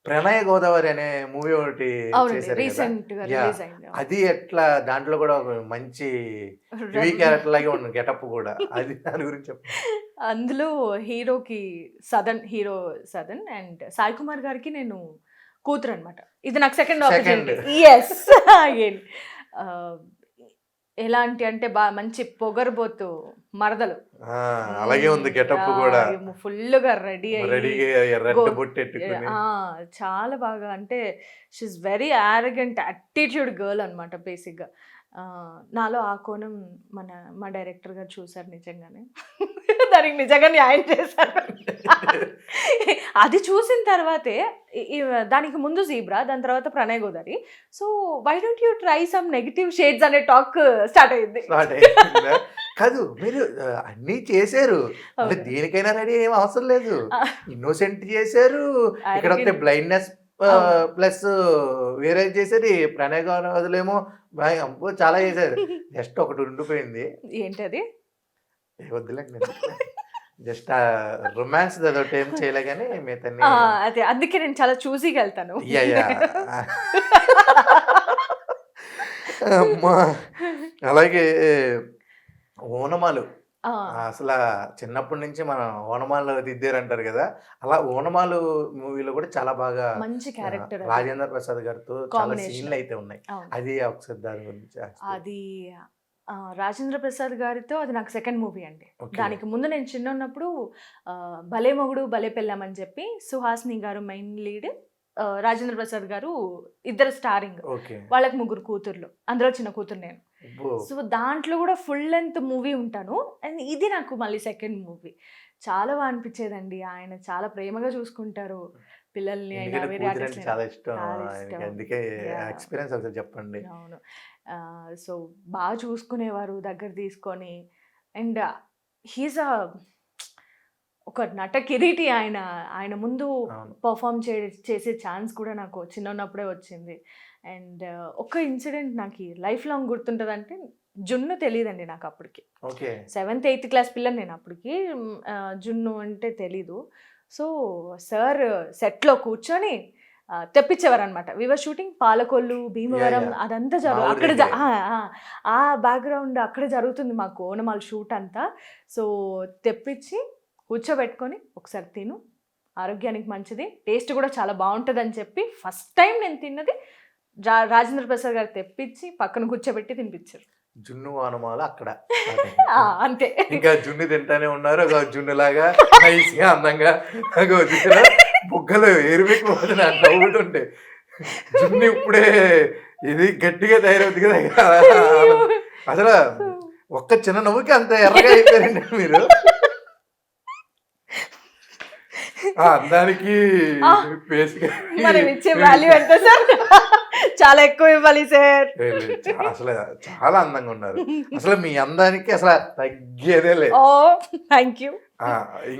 'ప్రణయ గోదావరి' అనే మూవీ ఒకటి అవునండి. చేశారు కదా! రీసెంట్‌గా యాహ్! రిలీజ్ అయింది. అది ఎట్లా దాంట్లో కూడా ఒక మంచి హెవీ రన్ క్యారెక్టర్ లాగే ఉంది గెటప్ కూడా. అది దాని గురించి చెప్పండి. అందులో హీరో సదన్ అండ్ సాయి కుమార్ గారికి నేను కూతురనమాట. ఇది నాకు second second. Opportunity. Yes. Again ఆహ్, ఎలాంటి అంటే మంచి పొగరుబోతు మరదలు. ఆ! అలాగే ఉంది గెటప్ కూడా. ఫుల్‌గా రెడీ అయ్యి రెడీగా గో రెడ్ బొట్టెట్టుకొని. ఆ! చాలా బాగా అంటే she is very arrogant attitude girl అనమాట బేసిక్‌గా. నాలో ఆ కోణం మా డైరెక్టర్ గారు చూసారు నిజంగానే. దానికి నిజంగా న్యాయం చేశారు. అది చూసిన తర్వాతే దానికి ముందు 'జీబ్రా' దాని తర్వాత 'Pranay Godari'. So why don't you try some negative shades అనే టాక్ స్టార్ట్ అయింది. స్టార్ట్ అయిందా? కాదు మీరు అన్నీ చేశారు. అంటే అవును. దేనికైనా రెడీ ఏం అవసరం లేదు. ఆ, ఇన్నోసెంట్ చేశారు. ఇక్కడ వస్తే arrogant. బ్లైండ్‌నెస్ అవును. ప్లస్ వేరేది చేశారు. ఈ 'ప్రణయ్ గోదావరి'లేమో అబ్బో! చాలా చేశారు. జస్ట్ ఒకటి ఉండిపోయింది. ఏంటది? వద్దులేండి. జస్ట్ రొమాన్స్‌ది అదొకటి ఏం చేయలే గాని మిగతాన్ని అదే అందుకే నేను చాలా చూసీగా వెళ్తాను. యాహ్! అమ్మా! అలాగే ఓనమాలు. ఆ, అసల చిన్నప్పటి నుంచి మనం ఓనమాలు దిద్దారంటారు కదా! అలా ఓనమాలు మూవీలో కూడా చాలా బాగా మంచి క్యారెక్టర్ అది. రాజేంద్ర ప్రసాద్ గారితో చాలా కాంబినేషన్. సీన్‌లు అయితే ఉన్నాయి. అవును. అది ఒకసారి దాని గురించి అది రాజేంద్ర ప్రసాద్ గారితో అది నాకు సెకండ్ మూవీ అండి. ఓకే. దానికి ముందు నేను చిన్నన్నప్పుడు 'భలే మొగుడు భలే పెళ్ళాం' అని చెప్పి సుహాసిని గారు మెయిన్ లీడ్, రాజేంద్ర ప్రసాద్ గారు ఇద్దరు స్టారింగ్. ఓకే. వాళ్ళకి ముగ్గురు కూతుర్లు, అందులో చిన్న కూతురు నేను. అబ్బో! సో దాంట్లో కూడా ఫుల్ లెంత్ మూవీ ఉంటాను. అండ్ ఇది నాకు మళ్ళీ సెకండ్ మూవీ. చాలా బాగా అనిపించేదండి. ఆయన చాలా ప్రేమగా చూసుకుంటారు పిల్లల్ని అయినా ఎందుకంటే వేరే కూతురంటే ఆర్టిస్ట్‌ని చాలా అయినా. ఇష్టం చాలా ఆయనకి. ఇష్టం. అందుకే యాహ్! ఎక్స్‌పీరియన్స్ ఒకసారి చెప్పండి. అవును. సో బాగా చూసుకునేవారు దగ్గర తీసుకొని. అండ్ హీస్ ఒక నట కిరీటి ఆయన. ఆయన ముందు అవును. పర్ఫామ్ చేసే ఛాన్స్ కూడా నాకు చిన్నప్పుడే వచ్చింది. అండ్ ఒక ఇన్సిడెంట్ నాకు లైఫ్ లాంగ్ గుర్తుంటుందంటే, జున్ను తెలీదండి నాకు అప్పటికి. ఓకే. 7th, 8th క్లాస్ పిల్లని నేను అప్పటికి. జున్ను అంటే తెలీదు. సో సార్ సెట్‌లో కూర్చొని తెప్పించేవారనమాట. We were shooting Palakollu, Bhimavaram yeah! అదంతా మా ఊరి అక్కడ దగ్గరే. ఆ బ్యాక్‌గ్రౌండ్ అక్కడ జరుగుతుంది మాకు ఓనమాల షూట్ అంతా. సో తెప్పించి కూర్చోబెట్టుకొని ఒకసారి తిను, ఆరోగ్యానికి మంచిది, టేస్ట్ కూడా చాలా బావుంటదని చెప్పి ఫస్ట్ టైం నేను తిన్నది రాజేంద్ర ప్రసాద్ గారు తెప్పించి పక్కన కూర్చోబెట్టి తినిపించారు. జున్ను ఓనమాలు అక్కడ స్టార్ట్ అయింది. అంతే. ఇంకా జున్ను తింటానే ఉన్నారు. జున్నులాగా నైస్‌గా అందంగా చూసారా బుగ్గలు ఎరుపెక్కిపోతుంది ఆ నవ్వుతుంటే. జున్ను ఇప్పుడే ఇది గట్టిగా తయారవుద్ది కదా! అయ్యో! అసలు ఒక్క చిన్న నవ్వుకి అంత ఎర్రగా అయిపోయారండి మీరు. ఆ అందానికి ఆ! ఫేస్‌కి మనం ఇచ్చే వాల్యూ ఎంత సార్? చాలా ఎక్కువ ఇవ్వాలి సార్. అసలు చాలా అందంగా ఉన్నారు. అసలు మీ అందానికి అసలు తగ్గేదే లేదు. ఓహ్! Thank you. ఆ!